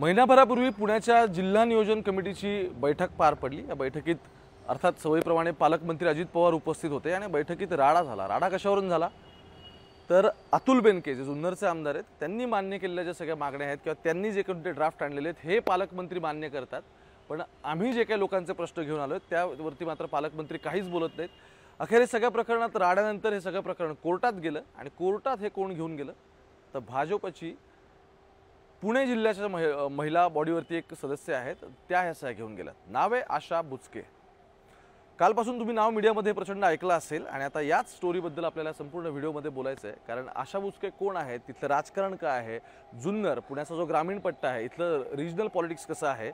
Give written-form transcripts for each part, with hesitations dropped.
महिनाभरापूर्वी पुण्याच्या जिल्हा नियोजन कमिटीची बैठक पार पडली। या बैठकीत अर्थात सवयीप्रमाणे पालकमंत्री अजित पवार उपस्थित होते आणि बैठकीत राडा झाला। राडा कशावरून झाला तर अतुल बेनके जे जुन्नरचे आमदार आहेत त्यांनी मान्य केलेल्या ज्या सगळ्या मागण्या आहेत किंवा त्यांनी जे कोणते ड्राफ्ट आणलेले आहेत हे पालकमंत्री मान्य करतात, पण आम्ही जे काही लोकांचे प्रश्न घेऊन आलोय त्यावरती मात्र पालकमंत्री काहीच बोलत नाहीत। अखेर सगळ्या प्रकरणात राड्यानंतर हे सगळं प्रकरण कोर्टात गेलं आणि कोर्टात हे कोण घेऊन गेलं तर भाजपची पुणे जिल्ह्याच्या महिला बॉडीवरती एक सदस्य आहेत, त्या ह्या सह्या घेऊन गेल्यात। नाव आहे आशा बुचके। कालपासून तुम्ही नाव मीडियामध्ये प्रचंड ऐकलं असेल आणि आता याच स्टोरीबद्दल आपल्याला संपूर्ण व्हिडिओमध्ये बोलायचं आहे, कारण आशा बुचके कोण आहेत, तिथलं राजकारण काय आहे, जुन्नर पुण्याचा जो ग्रामीण पट्टा आहे इथलं रिजनल पॉलिटिक्स कसं आहे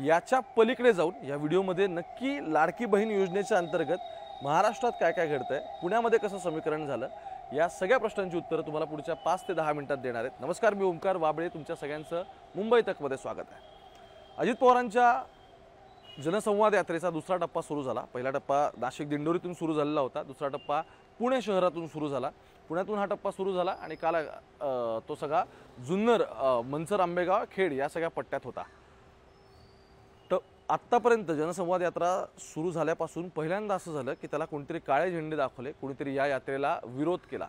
याच्या पलीकडे जाऊन या व्हिडिओमध्ये नक्की लाडकी बहीण योजनेच्या अंतर्गत महाराष्ट्रात काय काय घडतंय, पुण्यामध्ये कसं समीकरण झालं, या सगळ्या प्रश्नांची उत्तरं तुम्हाला पुढच्या 5 ते 10 मिनिटात देणार आहेत। नमस्कार, मी ओमकार वाबळे, तुमच्या सगळ्यांचं मुंबई तकमध्ये स्वागत आहे। अजित पवारांच्या जनसंवाद यात्रेचा दुसरा टप्पा सुरू झाला। पहिला टप्पा नाशिक दिंडोरीतून सुरू झालेला होता, दुसरा टप्पा पुणे शहरातून सुरू झाला। पुण्यातून हा टप्पा सुरू झाला आणि काल तो सगळा जुन्नर, मनसर, आंबेगाव, खेड या सगळ्या पट्ट्यात होता। तर आत्तापर्यंत जनसंवाद यात्रा सुरू झाल्यापासून पहिल्यांदा असं झालं की त्याला कोणतरी काळे झेंडे दाखवले, कोणीतरी या यात्रेला विरोध केला।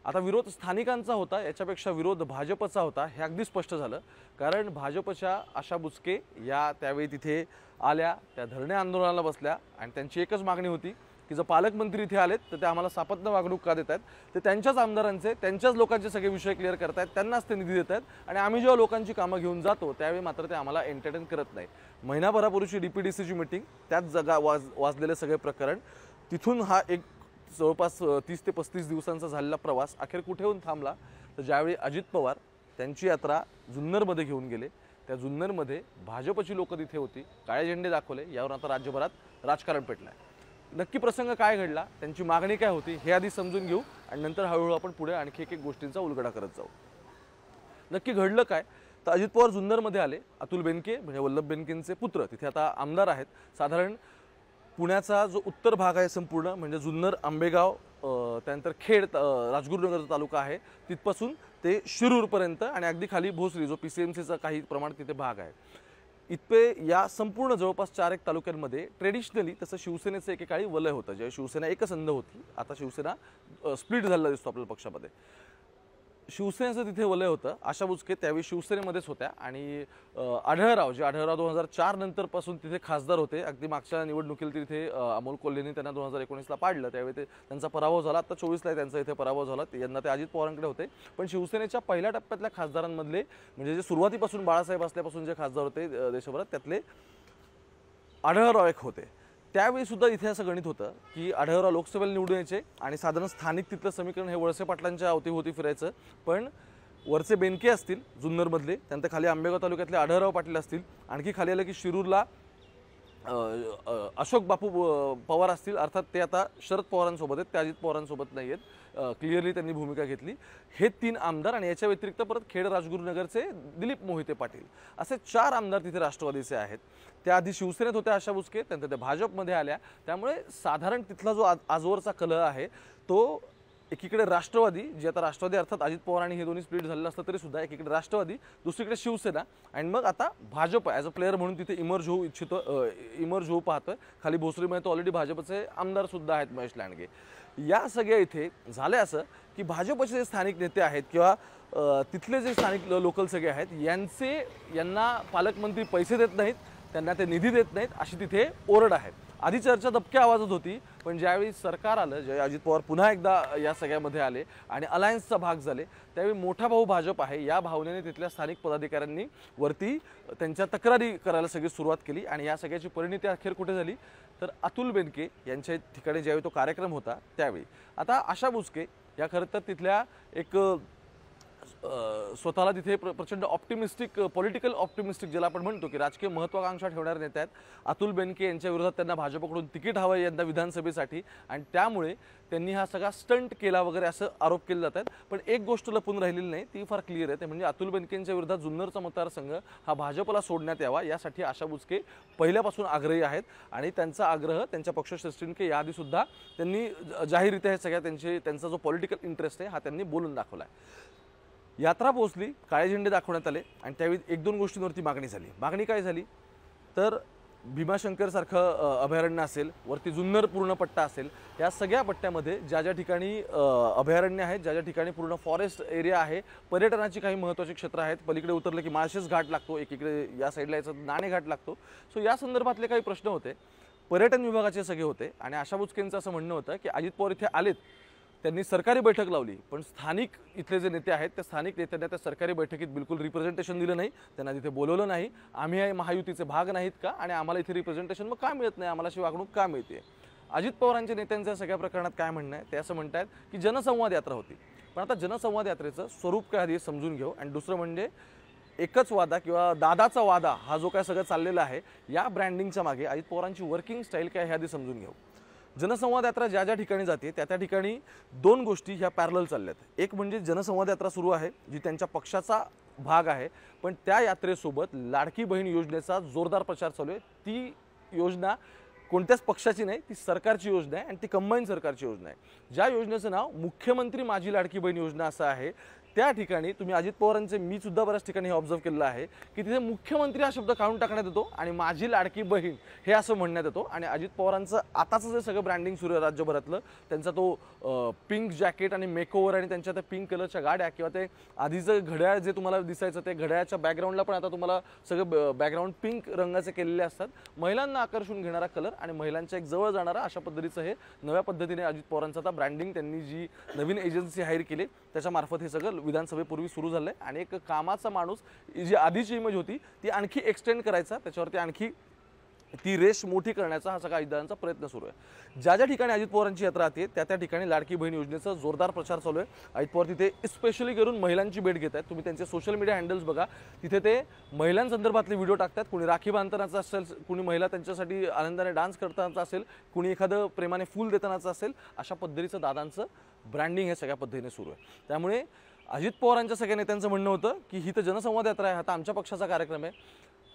आता विरोध स्थानिकांचा होता, याच्यापेक्षा विरोध भाजपचा होता हे अगदी स्पष्ट झालं, कारण भाजपच्या आशा बुचके या त्यावेळी तिथे आल्या, त्या धरणे आंदोलनाला बसल्या आणि त्यांची एकच मागणी होती की जर पालकमंत्री इथे आलेत तर ते आम्हाला सापत्न वागणूक का देत आहेत, ते त्यांच्याच आमदारांचे त्यांच्याच लोकांचे सगळे विषय क्लिअर करतायत, त्यांनाच ते निधी देत आहेत आणि आम्ही जेव्हा लोकांची कामं घेऊन जातो त्यावेळी मात्र ते आम्हाला एंटरटेन करत नाही। महिनाभरापूर्वीची डीपीडीसीची मीटिंग, त्याच जगा वाजलेले सगळे प्रकरण, तिथून हा एक जवळपास 30 ते 35 दिवसांचा झालेला प्रवास अखेर कुठे येऊन थांबला तर ज्यावेळी अजित पवार त्यांची यात्रा जुन्नरमध्ये घेऊन गेले, त्या जुन्नरमध्ये भाजपची लोक तिथे होती, काळे झेंडे दाखवले, यावर आता राज्यभरात राजकारण पेटलं आहे। नक्की प्रसंग काय घडला, त्यांची मागणी काय होती हे आधी समजून घेऊ आणि नंतर हळूहळू आपण पुढे आणखी एक गोष्टींचा उलगडा करत जाऊ। नक्की घडलं काय तर अजित पवार जुन्नरमध्ये आले। अतुल बेनके म्हणजे वल्लभ बेनकेंचे पुत्र तिथे आता आमदार आहेत। साधारण पुण्याचा जो उत्तर भाग आहे संपूर्ण म्हणजे जुन्नर, आंबेगाव, त्यानंतर खेड, राजगुरुनगर तालुका आहे तिथपासून ते शिरूरपर्यंत आणि अगदी खाली भोसरी जो पीसीएमसीचा काही प्रमाण तिथे भाग आहे, इतके या संपूर्ण जवळपास 4 एक तालुक्यांमध्ये ट्रेडिशनली तसं शिवसेनेचं एकेकाळी वलय होतं। जेव्हा शिवसेना एकसंध होती, आता शिवसेना स्प्लिट झालेला दिसतो आपल्याला पक्षामध्ये, शिवसेनेचं तिथे वलय होतं। आशा बुचके त्यावेळी शिवसेनेमध्येच होत्या आणि आढळराव 2004 नंतरपासून तिथे खासदार होते, अगदी मागच्या निवडणुकीला तिथे अमोल कोल्हेंनी त्यांना 2019ला पाडलं, त्यावेळी ते त्यांचा पराभव झाला। आता 24ला त्यांचा इथे पराभव झाला, यंदा ते अजित पवारांकडे होते। पण शिवसेनेच्या पहिल्या टप्प्यातल्या खासदारांमधले म्हणजे जे सुरुवातीपासून बाळासाहेब असल्यापासून जे खासदार होते देशभरात त्यातले आढळराव एक होते। त्यावेळी सुद्धा इथे असं गणित होतं की आढळराव लोकसभेला निवडून यायचे आणि साधारण स्थानिक तिथलं समीकरण हे वळसे पाटलांच्या अवतीभोवती फिरायचं, पण वरचे बेनके असतील जुन्नरमधले, त्यानंतर खाली आंबेगाव तालुक्यातले आढळराव पाटील असतील, आणखी खाली आलं की शिरूरला अशोक बापू पवार असतील, अर्थात ते आता शरद पवारांसोबत आहेत, ते अजित पवारांसोबत नाही आहेत, क्लिअरली त्यांनी भूमिका घेतली। हे 3 आमदार आणि याच्या व्यतिरिक्त परत खेड राजगुरुनगरचे दिलीप मोहिते पाटील असे 4 आमदार तिथे राष्ट्रवादीचे आहेत। त्याआधी शिवसेनेत होत्या आशा बुचके, त्यानंतर त्या भाजपमध्ये आल्या, त्यामुळे साधारण तिथला जो आजवरचा कलह आहे तो एकीकडे राष्ट्रवादी, जे आता राष्ट्रवादी अर्थात अजित पवार आणि हे दोन्ही स्प्लिट झालेलं असलं तरी सुद्धा एकीकडे राष्ट्रवादी, दुसरीकडे शिवसेना आणि मग आता भाजप ॲज अ प्लेअर म्हणून तिथे इमर्ज होऊ पाहतोय। खाली भोसरीमध्ये तो ऑलरेडी भाजपचे आमदार सुद्धा आहेत महेश लांडगे। या सगळ्या इथे झाले असं की भाजपचे जे स्थानिक नेते आहेत किंवा तिथले जे स्थानिक लोकल सगळे आहेत यांना पालकमंत्री पैसे देत नाहीत, त्यांना ते निधी देत नाहीत, अशी तिथे ओरड आहे। आधी चर्चा दबक्या आवाजात होती, पण ज्यावेळी सरकार आलं, ज्यावेळी अजित पवार पुन्हा एकदा या सगळ्यामध्ये आले आणि अलायन्सचा भाग झाले, त्यावेळी मोठा भाऊ भाजप आहे या भावनेने तिथल्या स्थानिक पदाधिकाऱ्यांनी वरती त्यांच्या तक्रारी करायला सगळी सुरुवात केली आणि या सगळ्याची परिणिती अखेर कुठे झाली तर अतुल बेनके यांच्या ठिकाणी ज्यावेळी तो कार्यक्रम होता त्यावेळी। आता आशा बुचके या खरं तर तिथल्या एक स्वतःला तिथे प्रचंड ऑप्टिमिस्टिक, पॉलिटिकल ऑप्टिमिस्टिक ज्याला आपण म्हणतो की राजकीय महत्त्वाकांक्षा ठेवणारे नेते आहेत। अतुल बेनके यांच्या विरोधात त्यांना भाजपकडून तिकीट हवं आहे यंदा विधानसभेसाठी आणि त्यामुळे त्यांनी हा सगळा स्टंट केला वगैरे असं आरोप केले जातात। पण एक गोष्ट लपून राहिलेली नाही, ती फार क्लिअर आहे, ते म्हणजे अतुल बेनकेंच्या विरोधात जुन्नरचा मतदारसंघ हा भाजपला सोडण्यात यावा यासाठी आशा बुचके पहिल्यापासून आग्रही आहेत आणि त्यांचा आग्रह त्यांच्या पक्षश्रेष्ठींनी याआधी सुद्धा त्यांनी जाहीररित्या हे सगळ्या त्यांचा जो पॉलिटिकल इंटरेस्ट आहे हा त्यांनी बोलून दाखवला आहे। यात्रा पोहोचली, काळे झेंडे दाखवण्यात आले आणि त्यावेळी एक दोन गोष्टींवरती मागणी झाली. मागणी काय झाली तर भीमाशंकर सारखं अभयारण्य असेल, वरती जुन्नर पूर्ण पट्टा असेल, या सगळ्या पट्ट्यामध्ये ज्या ज्या ठिकाणी अभयारण्य आहेत, ज्या ज्या ठिकाणी पूर्ण फॉरेस्ट एरिया आहे, पर्यटनाची काही महत्त्वाची क्षेत्र आहेत, पलीकडे उतरलं की माळशेज घाट लागतो, एकीकडे या साईडला याचं नाणे घाट लागतो. सो या संदर्भातले काही प्रश्न होते, पर्यटन विभागाचे सगळे होते आणि आशा बुचकेंचं असं म्हणणं होतं की अजित पवार इथे आलेत, त्यांनी सरकारी बैठक लावली, पण स्थानिक इथले जे नेते आहेत त्या स्थानिक नेत्यांना त्या सरकारी बैठकीत बिलकुल रिप्रेझेंटेशन दिलं नाही, त्यांना तिथे बोलवलं नाही. आम्ही महायुतीचे भाग नाहीत का आणि आम्हाला इथे रिप्रेझेंटेशन मग का मिळत नाही, आम्हाला अशी वागणूक का मिळते. अजित पवारांच्या नेत्यांचं सगळ्या प्रकरणात काय म्हणणं आहे ते असं म्हणतात की जनसंवाद यात्रा होती. पण आता जनसंवाद यात्रेचं स्वरूप काय आधी समजून घेऊ आणि दुसरं म्हणजे एकच वादा किंवा दादाचा वादा हा जो काय सगळं चाललेला आहे या ब्रँडिंगच्या मागे अजित पवारांची वर्किंग स्टाईल काय हे आधी समजून घेऊ. जनसंवाद यात्रा ज्या ज्या ठिकाणी जाते त्या त्या ठिकाणी दोन गोष्टी ह्या पॅरलल चालल्यात. एक म्हणजे जनसंवाद यात्रा सुरू आहे जी त्यांच्या पक्षाचा भाग आहे, पण त्या यात्रेसोबत लाडकी बहीण योजनेचा जोरदार प्रचार चालू आहे. ती योजना कोणत्याच पक्षाची नाही, ती सरकारची योजना आहे आणि ती कंबाईन सरकारची योजना आहे. ज्या योजनेचं नाव मुख्यमंत्री माझी लाडकी बहीण योजना असं आहे, त्या ठिकाणी तुम्ही अजित पवारांचे मी सुद्धा बऱ्याच ठिकाणी हे ऑब्झर्व केलेलं आहे की तिथे मुख्यमंत्री हा शब्द काढून टाकण्यात येतो आणि माझी लाडकी बहीण हे असं म्हणण्यात येतो. आणि अजित पवारांचं आताचं जे सगळं ब्रँडिंग सुरू आहे राज्यभरातलं, त्यांचा तो पिंक जॅकेट आणि मेकओव्हर आणि त्यांच्या त्या पिंक कलरच्या गाड्या किंवा ते आधीचं घड्याळ जे तुम्हाला दिसायचं ते घड्याळाच्या बॅकग्राऊंडला पण आता तुम्हाला सगळं बॅकग्राऊंड पिंक रंगाचे केलेले असतात. महिलांना आकर्षून घेणारा कलर आणि महिलांच्या एक जवळ जाणारा अशा पद्धतीचं हे नव्या पद्धतीने अजित पवारांचं आता ब्रँडिंग त्यांनी जी नवीन एजन्सी हायर केली त्याच्यामार्फत हे सगळं विधानसभेपूर्वी सुरू झालंय. आणि एक कामाचा माणूस जी आधीची इमेज होती ती आणखी एक्सटेंड करायचा, त्याच्यावरती आणखी ती रेश मोठी करण्याचा हा सगळा अजितदादांचा प्रयत्न सुरू आहे. ज्या ज्या ठिकाणी अजित पवारांची यात्रा येते त्या त्या ठिकाणी लाडकी बहीण योजनेचा जोरदार प्रचार चालू आहे. अजित पवार तिथे स्पेशली करून महिलांची भेट घेत आहेत. तुम्ही त्यांचे सोशल मीडिया हँडल्स बघा, तिथे ते महिलांसंदर्भातले व्हिडिओ टाकतात. कुणी राखी बांधतानाचा असेल, कुणी महिला त्यांच्यासाठी आनंदाने डान्स करतानाचा असेल, कुणी एखादं प्रेमाने फूल देतानाचं असेल, अशा पद्धतीचं दादांचं ब्रँडिंग हे सगळ्या पद्धतीने सुरू आहे. त्यामुळे अजित पवारांच्या सगळ्या नेत्यांचं म्हणणं होतं की ही तर जनसंवाद यात्रा आहे, आता आमच्या पक्षाचा कार्यक्रम आहे,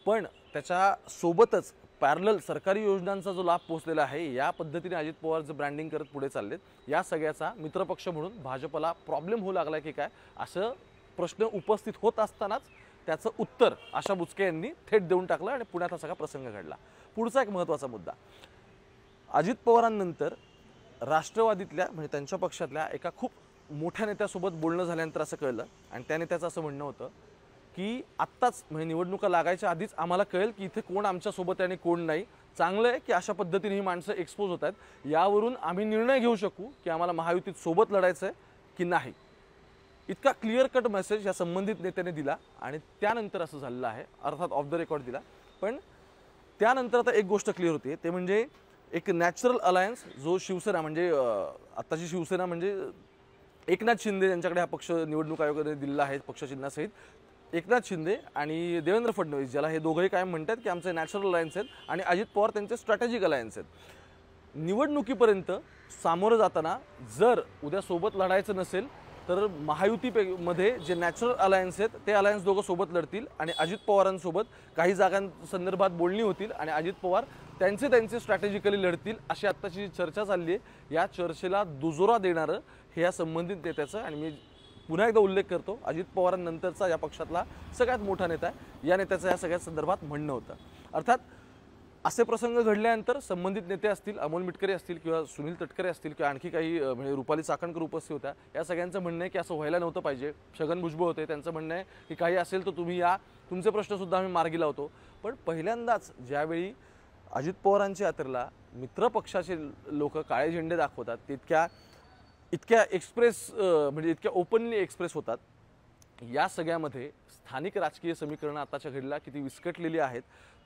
पण त्याच्यासोबतच पॅरलल सरकारी योजनांचा जो लाभ पोहोचलेला आहे या पद्धतीने अजित पवारचं ब्रँडिंग करत पुढे चाललेत. या सगळ्याचा मित्रपक्ष म्हणून भाजपला प्रॉब्लेम होऊ लागला की काय असं प्रश्न उपस्थित होत असतानाच त्याचं उत्तर आशा बुचके यांनी थेट देऊन टाकलं आणि पुण्यात हा सगळा प्रसंग घडला. पुढचा एक महत्त्वाचा मुद्दा, अजित पवारांनंतर राष्ट्रवादीतल्या म्हणजे त्यांच्या पक्षातल्या एका खूप मोठ्या नेत्यासोबत बोलणं झाल्यानंतर असं कळलं आणि त्या नेत्याचं असं म्हणणं होतं की आत्ताच म्हणजे निवडणुका लागायच्या आधीच आम्हाला कळेल की इथे कोण आमच्यासोबत आहे आणि कोण नाही. चांगलं आहे की अशा पद्धतीने ही माणसं एक्सपोज होत आहेत, यावरून आम्ही निर्णय घेऊ शकू की आम्हाला महायुतीत सोबत लढायचं आहे की नाही. इतका क्लिअर कट मेसेज या संबंधित नेत्याने दिला आणि त्यानंतर असं झालेलं आहे, अर्थात ऑफ द रेकॉर्ड दिला. पण त्यानंतर आता एक गोष्ट क्लिअर होते, ते म्हणजे एक नॅचरल अलायन्स जो शिवसेना म्हणजे आत्ताची शिवसेना म्हणजे एकनाथ शिंदे यांच्याकडे हा पक्ष निवडणूक आयोगाने दिलेला आहे पक्षचिन्हासहित, एकनाथ शिंदे आणि देवेंद्र फडणवीस ज्याला हे दोघंही कायम म्हणतात की आमचे नॅचरल अलायन्स आहेत आणि अजित पवार त्यांचे स्ट्रॅटेजिक अलायन्स आहेत. निवडणुकीपर्यंत सामोरं जाताना जर उद्या सोबत लढायचं नसेल तर महायुतीमध्ये जे नॅचरल अलायन्स आहेत ते अलायन्स दोघं सोबत लढतील आणि अजित पवारांसोबत काही जागांसंदर्भात बोलणी होतील आणि अजित पवार त्यांचे स्ट्रॅटेजिकली लढतील अशी आत्ताची चर्चा चालली आहे. या चर्चेला दुजोरा देणारं हे या संबंधित नेत्याचं आणि मी पुन्हा एकदा उल्लेख करतो, अजित पवारांनंतरचा या पक्षातला सगळ्यात मोठा नेता आहे, या नेत्याचं या सगळ्या संदर्भात म्हणणं होतं. अर्थात असे प्रसंग घडल्यानंतर संबंधित नेते असतील, अमोल मिटकरी असतील किंवा सुनील तटकरे असतील किंवा आणखी काही म्हणजे रुपाली चाकणकर उपस्थित होत्या, या सगळ्यांचं म्हणणं आहे की असं व्हायला नव्हतं पाहिजे. छगन भुजबळ होते, त्यांचं म्हणणं आहे की काही असेल तर तुम्ही या, तुमचे प्रश्नसुद्धा आम्ही मार्गी लावतो. पण पहिल्यांदाच ज्यावेळी अजित पवारांच्या यात्रेला मित्रपक्षाचे लोक काळे झेंडे दाखवतात, इतक्या एक्सप्रेस म्हणजे इतक्या ओपनली एक्सप्रेस होतात, या सगळ्यामध्ये स्थानिक राजकीय समीकरणं आताच्या घडीला किती विस्कटलेली आहेत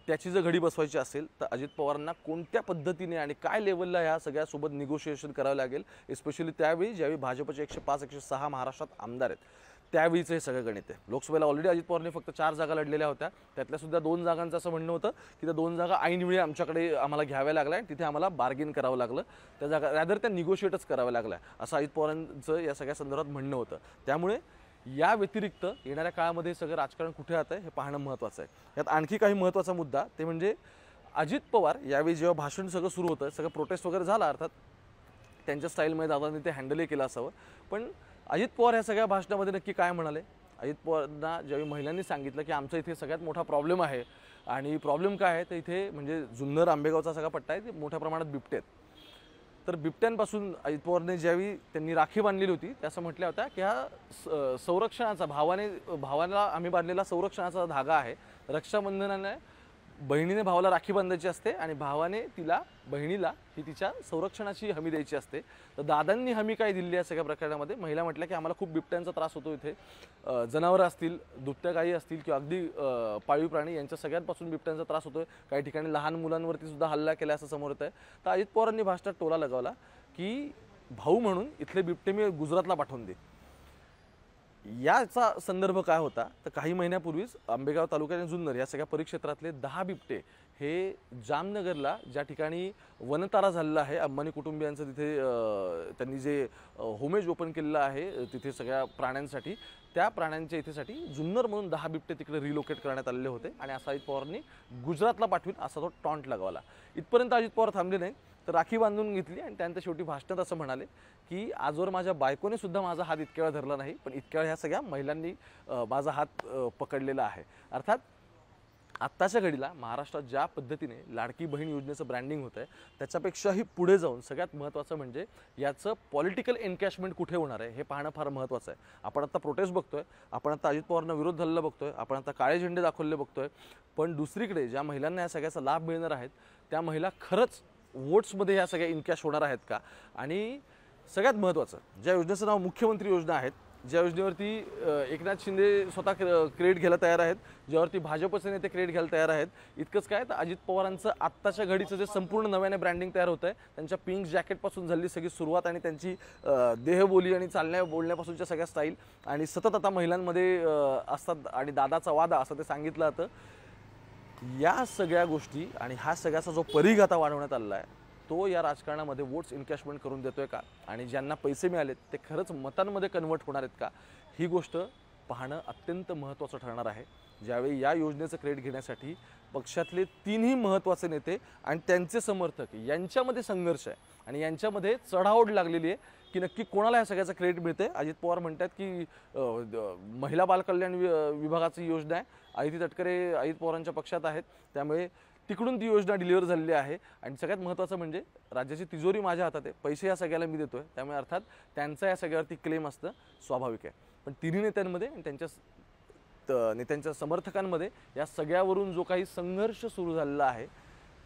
त्याची जर घडी बसवायची असेल तर अजित पवारांना कोणत्या पद्धतीने आणि काय लेवलला ह्या सगळ्यासोबत निगोशिएशन करावं लागेल, एस्पेशली त्यावेळी ज्यावेळी भाजपचे 105-106 महाराष्ट्रात आमदार आहेत त्यावेळीचं हे सगळं गणित आहे. लोकसभेला ऑलरेडी अजित पवारने फक्त 4 जागा लढलेल्या होत्या, त्यातल्या सुद्धा 2 जागांचं असं म्हणणं होतं की त्या 2 जागा ऐनवेळी आम्हाला घ्याव्या लागल्या आणि तिथे आम्हाला बार्गेन करावं लागलं, त्या जागा रॅदर त्या निगोशिएटच कराव्या लागल्या असं अजित पवारांचं या सगळ्या संदर्भात म्हणणं होतं. त्यामुळे या व्यतिरिक्त येणाऱ्या काळामध्ये सगळं राजकारण कुठे जात आहे हे पाहणं महत्त्वाचं आहे. यात आणखी काही महत्त्वाचा मुद्दा ते म्हणजे अजित पवार यावेळी जेव्हा भाषण सगळं सुरू होतं, सगळं प्रोटेस्ट वगैरे झाला, अर्थात त्यांच्या स्टाईलमध्ये दादांनी ते हँडलही केलं असावं, पण अजित पवार ह्या सगळ्या भाषणामध्ये नक्की काय म्हणाले, अजित पवारांना ज्यावेळी महिलांनी सांगितलं की आमचा इथे सगळ्यात मोठा प्रॉब्लेम आहे आणि प्रॉब्लेम काय आहे तर इथे म्हणजे जुन्नर आंबेगावचा सगळा पट्टा आहे, ते मोठ्या प्रमाणात बिबटे आहेत. तर बिबट्यांपासून अजित पवारने ज्यावेळी त्यांनी राखी बांधलेली होती त्या असं म्हटल्या होत्या की हा संरक्षणाचा भावाला आम्ही बांधलेला संरक्षणाचा धागा आहे. रक्षाबंधनाने बहिणीने भावाला राखी बांधायची असते आणि भावाने बहिणीला ही तिच्या संरक्षणाची हमी द्यायची असते. तर दादांनी हमी काय दिली या सगळ्या प्रकरणामध्ये? महिला म्हटल्या की आम्हाला खूप बिबट्यांचा त्रास होतो इथे, जनावरं असतील, दुभत्या गायी असतील किंवा अगदी पाळीव प्राणी यांच्या सगळ्यांपासून बिबट्यांचा त्रास होतोय. काही ठिकाणी लहान मुलांवरती सुद्धा हल्ला केला असं समोर येत आहे. तर अजित पवारांनी भाषणात टोला लगावला की भाऊ म्हणून इथले बिबटे मी गुजरातला पाठवून दे. याचा संदर्भ काय होता तर काही महिन्यापूर्वीच आंबेगाव तालुक्याने जुन्नर या सगळ्या परिक्षेत्रातले 10 बिबटे हे जामनगरला ज्या ठिकाणी वनतारा झालेला आहे, अंबानी कुटुंबियांचं तिथे त्यांनी जे होमेज ओपन केलेलं आहे तिथे सगळ्या प्राण्यांसाठी, त्या प्राण्यांच्या इथेसाठी जुन्नरमधून 10 बिबटे तिकडे रिलोकेट करण्यात आलेले होते आणि असा अजित पवारांनी गुजरातला पाठवून असा तो टॉन्ट लगावला. इथपर्यंत अजित पवार थांबले नाही, तर राखी बांधून घेतली आणि त्यानंतर शेवटी भाषणात असं म्हणाले की आजवर माझ्या बायकोने सुद्धा माझा हात इतक्या वेळा धरला नाही, पण इतक्या वेळा ह्या सगळ्या महिलांनी माझा हात पकडलेला आहे. अर्थात आत्ताच्या घडीला महाराष्ट्रात ज्या पद्धतीने लाडकी बहीण योजनेचं ब्रँडिंग होतं आहे त्याच्यापेक्षाही पुढे जाऊन सगळ्यात महत्त्वाचं म्हणजे याचं पॉलिटिकल एनकॅशमेंट कुठे होणार आहे हे पाहणं फार महत्त्वाचं आहे. आपण आता प्रोटेस्ट बघतोय, आपण आता अजित पवारांना विरोध झालेला बघतोय, आपण आता काळे झेंडे दाखवलेले बघतोय, पण दुसरीकडे ज्या महिलांना या सगळ्याचा लाभ मिळणार आहेत त्या महिला खरंच वोट्समध्ये ह्या सगळ्या इनकॅश होणार आहेत का? आणि सगळ्यात महत्त्वाचं, ज्या योजनेचं नाव मुख्यमंत्री योजना आहेत, ज्या योजनेवरती एकनाथ शिंदे स्वतः क्रेडिट घ्यायला तयार आहेत, ज्यावरती भाजपचे नेते क्रेडिट घ्यायला तयार आहेत, इतकंच काय तर अजित पवारांचं आत्ताच्या घडीचं जे संपूर्ण नव्याने ब्रँडिंग तयार होतं आहे, त्यांच्या पिंक जॅकेटपासून झाली सगळी सुरुवात आणि त्यांची देहबोली आणि बोलण्यापासूनच्या सगळ्या स्टाईल आणि सतत आता महिलांमध्ये असतात आणि दादाचा वादा असं ते सांगितलं जातं. या सगळ्या गोष्टी आणि हा सगळ्याचा जो परिघ आता वाढवण्यात आलेला आहे तो या राजकारणामध्ये वोट्स इनकॅशमेंट करून देतोय का आणि ज्यांना पैसे मिळालेत ते खरंच मतांमध्ये कन्वर्ट होणार आहेत का, ही गोष्ट पाहणं अत्यंत महत्त्वाचं ठरणार आहे. ज्यावेळी या योजनेचं क्रेडिट घेण्यासाठी पक्षातले तीनही महत्त्वाचे नेते आणि त्यांचे समर्थक यांच्यामध्ये संघर्ष आहे आणि यांच्यामध्ये चढाओढ लागलेली आहे की नक्की कोणाला या सगळ्याचं क्रेडिट मिळते. अजित पवार म्हणतात की महिला बालकल्याण विभागाची योजना आहे, आदिती तटकरे अजित पवारांच्या पक्षात आहेत, त्यामुळे तिकडून ती योजना डिलिव्हर झालेली आहे आणि सगळ्यात महत्त्वाचं म्हणजे राज्याची तिजोरी माझ्या हातात आहे, पैसे या सगळ्याला मी देतोय, त्यामुळे अर्थात त्यांचा या सगळ्यावरती क्लेम असतं स्वाभाविक आहे. पण तिन्ही नेत्यांमध्ये आणि नेत्यांच्या समर्थकांमध्ये या सगळ्यावरून जो काही संघर्ष सुरू झालेला आहे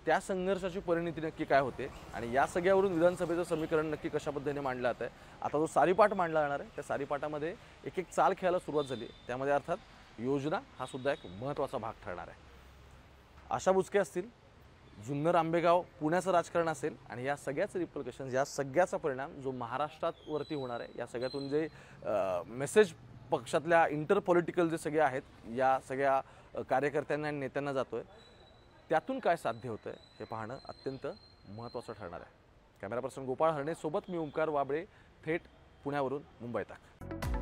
त्या संघर्षाची परिणती नक्की काय होते आणि या सगळ्यावरून विधानसभेचं समीकरण नक्की कशा पद्धतीने मांडलं जात आहे. आता जो सारीपाट मांडला जाणार आहे त्या सारीपाटामध्ये एक एक चाल खेळायला सुरुवात झाली, त्यामध्ये अर्थात योजना हा सुद्धा एक महत्त्वाचा भाग ठरणार आहे. आशा बुचके असतील, जुन्नर आंबेगाव पुण्याचं राजकारण असेल आणि या सगळ्याच रिपरकशन्स, या सगळ्याचा परिणाम जो महाराष्ट्रात वरती होणार आहे, या सगळ्यातून जे मेसेज पक्षातल्या इंटर पॉलिटिकल जे सगळे आहेत या सगळ्या कार्यकर्त्यांना आणि नेत्यांना जातोय, त्यातून काय साध्य होतं आहे हे पाहणं अत्यंत महत्त्वाचं ठरणार आहे. कॅमेरा पर्सन गोपाळ हरणे सोबत मी ओंकार वाबळे, थेट पुण्यावरून मुंबई तक.